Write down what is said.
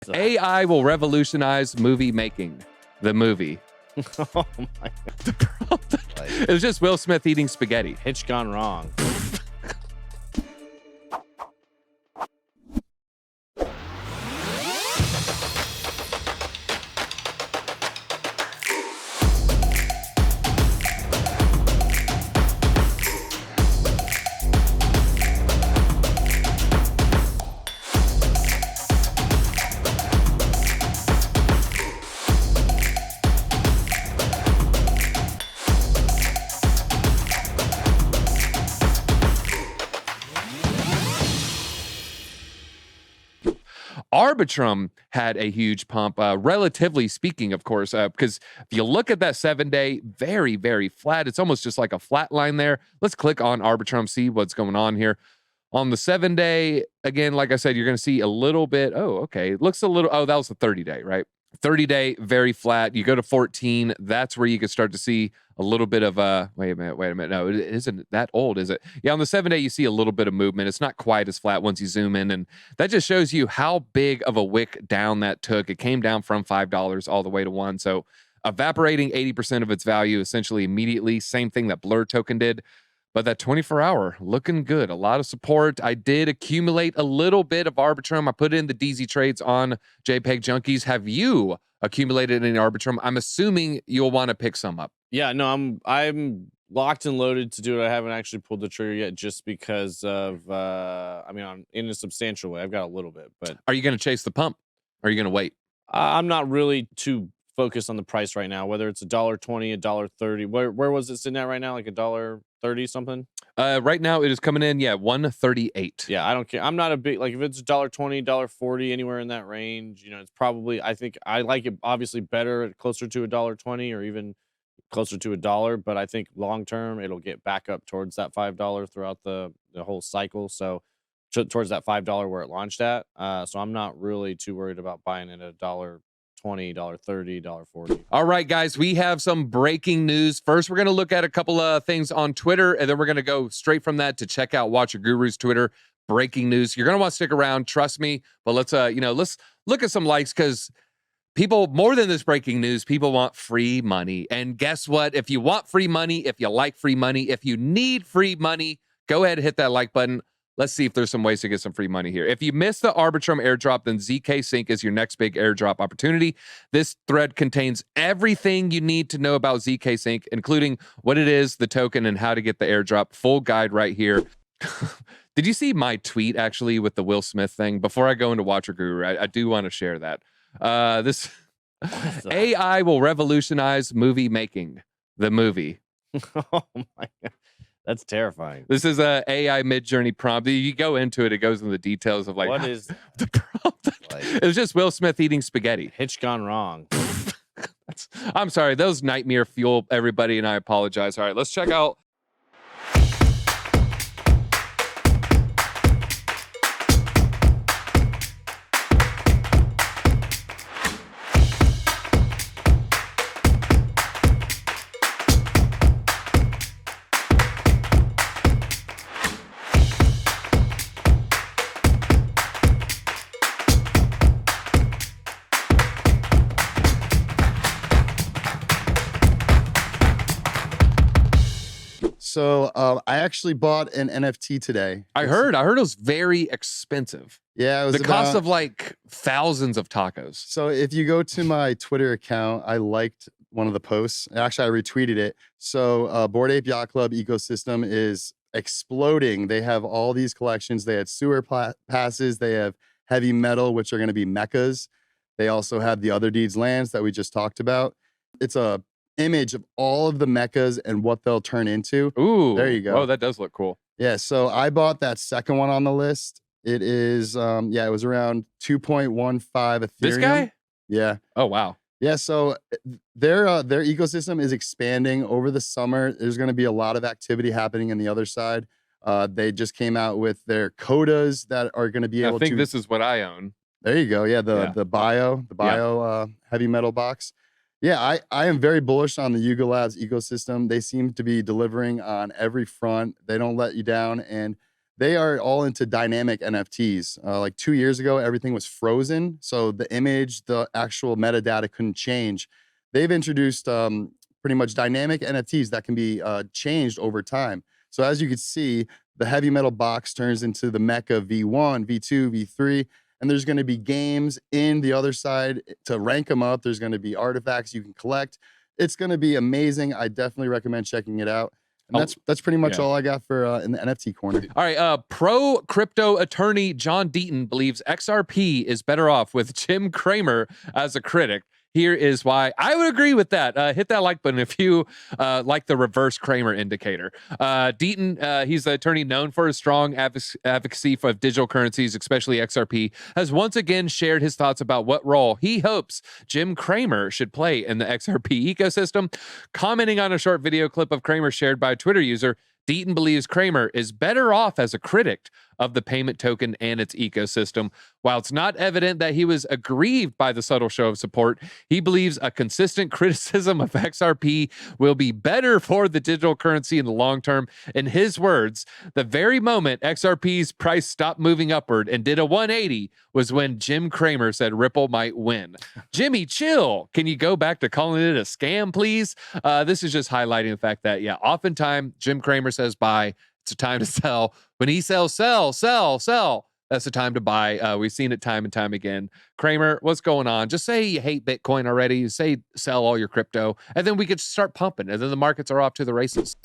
AI will revolutionize movie making. The movie. Oh my God. It was just Will Smith eating spaghetti. Hitch gone wrong. Arbitrum had a huge pump, relatively speaking, of course, because if you look at that 7-day, very, very flat. It's almost just like a flat line there. Let's click on Arbitrum, see what's going on here. On the 7-day, again, like I said, you're going to see a little bit. Oh, okay. It looks a little. Oh, that was the 30-day, right? 30-day, very flat. You go to 14. That's where you can start to see a little bit of wait a minute. No, it isn't that old, is it? Yeah, on the 7-day, you see a little bit of movement. It's not quite as flat once you zoom in. And that just shows you how big of a wick down that took. It came down from $5 all the way to $1. So evaporating 80% of its value essentially immediately. Same thing that Blur token did. But that 24-hour looking good. A lot of support. I did accumulate a little bit of Arbitrum. I put in the DZ trades on JPEG Junkies. Have you accumulated any Arbitrum? I'm assuming you'll want to pick some up. Yeah, no, I'm locked and loaded to do it. I haven't actually pulled the trigger yet, just because of I mean, in a substantial way. I've got a little bit, but are you going to chase the pump? Or are you going to wait? I'm not really too focused on the price right now. Whether it's $1.20, $1.30. Where was it sitting at right now? Like $1.30 something. Right now it is coming in, yeah, 138. Yeah, I don't care. I'm not a big, like, if it's $1.20, $1.40, anywhere in that range, it's probably, I think I like it obviously better at closer to $1.20 or even closer to $1, but I think long term it'll get back up towards that $5 throughout the whole cycle. So towards that $5 where it launched at. So I'm not really too worried about buying it at $1.20, $1.30, $1.40. All right, guys, we have some breaking news. First, we're going to look at a couple of things on Twitter, and then we're going to go straight from that to check out Watcher Guru's Twitter. Breaking news. You're going to want to stick around, trust me. But let's look at some likes, because people, more than this breaking news, people want free money. And guess what? If you want free money, if you like free money, if you need free money, go ahead and hit that like button. Let's see if there's some ways to get some free money here. If you missed the Arbitrum airdrop, then ZK Sync is your next big airdrop opportunity. This thread contains everything you need to know about ZK Sync, including what it is, the token, and how to get the airdrop. Full guide right here. Did you see my tweet, actually, with the Will Smith thing? Before I go into Watcher Guru, I do want to share that. This AI will revolutionize movie making. The movie. Oh my God. That's terrifying. This is a AI mid-journey prompt. You go into it, it goes into the details of, like, what is the prompt. Like, it was just Will Smith eating spaghetti. Hitch gone wrong. I'm sorry. Those nightmare fuel everybody, and I apologize. All right, let's check out. So I actually bought an NFT today. I heard it was very expensive. Yeah, it was the cost of like thousands of tacos. So if you go to my Twitter account, I liked one of the posts. Actually, I retweeted it. So Bored Ape Yacht Club ecosystem is exploding. They have all these collections. They had sewer passes. They have heavy metal, which are going to be mechas. They also have the Other Deeds lands that we just talked about. It's a image of all of the mechas and what they'll turn into. Ooh, there you go. Oh, that does look cool. Yeah, so I bought that second one on the list. It is it was around 2.15 Ethereum. This guy? Yeah. Oh, wow. Yeah, so their ecosystem is expanding over the summer. There's going to be a lot of activity happening in the other side. They just came out with their codas that are going to be able to. I think this is what I own. There you go. Yeah, the bio heavy metal box. Yeah, I am very bullish on the Yuga Labs ecosystem. They seem to be delivering on every front. They don't let you down, and They are all into dynamic NFTs. Like 2 years ago, everything was frozen. So the image, the actual metadata couldn't change. They've introduced pretty much dynamic NFTs that can be changed over time. So as you can see, the heavy metal box turns into the mecha V1, V2, V3, and there's going to be games in the other side to rank them up. There's going to be artifacts you can collect. It's going to be amazing. I definitely recommend checking it out. And that's pretty much all I got for in the NFT corner. All right, pro crypto attorney John Deaton believes XRP is better off with Jim Cramer as a critic. Here is why I would agree with that. Hit that like button if you like the reverse Kramer indicator. Deaton, he's the attorney known for his strong advocacy for digital currencies, especially XRP, has once again shared his thoughts about what role he hopes Jim Cramer should play in the XRP ecosystem. Commenting on a short video clip of Cramer shared by a Twitter user, Deaton believes Cramer is better off as a critic of the payment token and its ecosystem. While it's not evident that he was aggrieved by the subtle show of support, he believes a consistent criticism of XRP will be better for the digital currency in the long term. In his words, the very moment XRP's price stopped moving upward and did a 180 was when Jim Cramer said Ripple might win. Jimmy, chill. Can you go back to calling it a scam, please? This is just highlighting the fact that, yeah, oftentimes Jim Cramer says buy. It's a time to sell. When he sells, sell, sell, sell. That's the time to buy. We've seen it time and time again. Cramer, what's going on? Just say you hate Bitcoin already. Say sell all your crypto, and then we could start pumping, and then the markets are off to the races.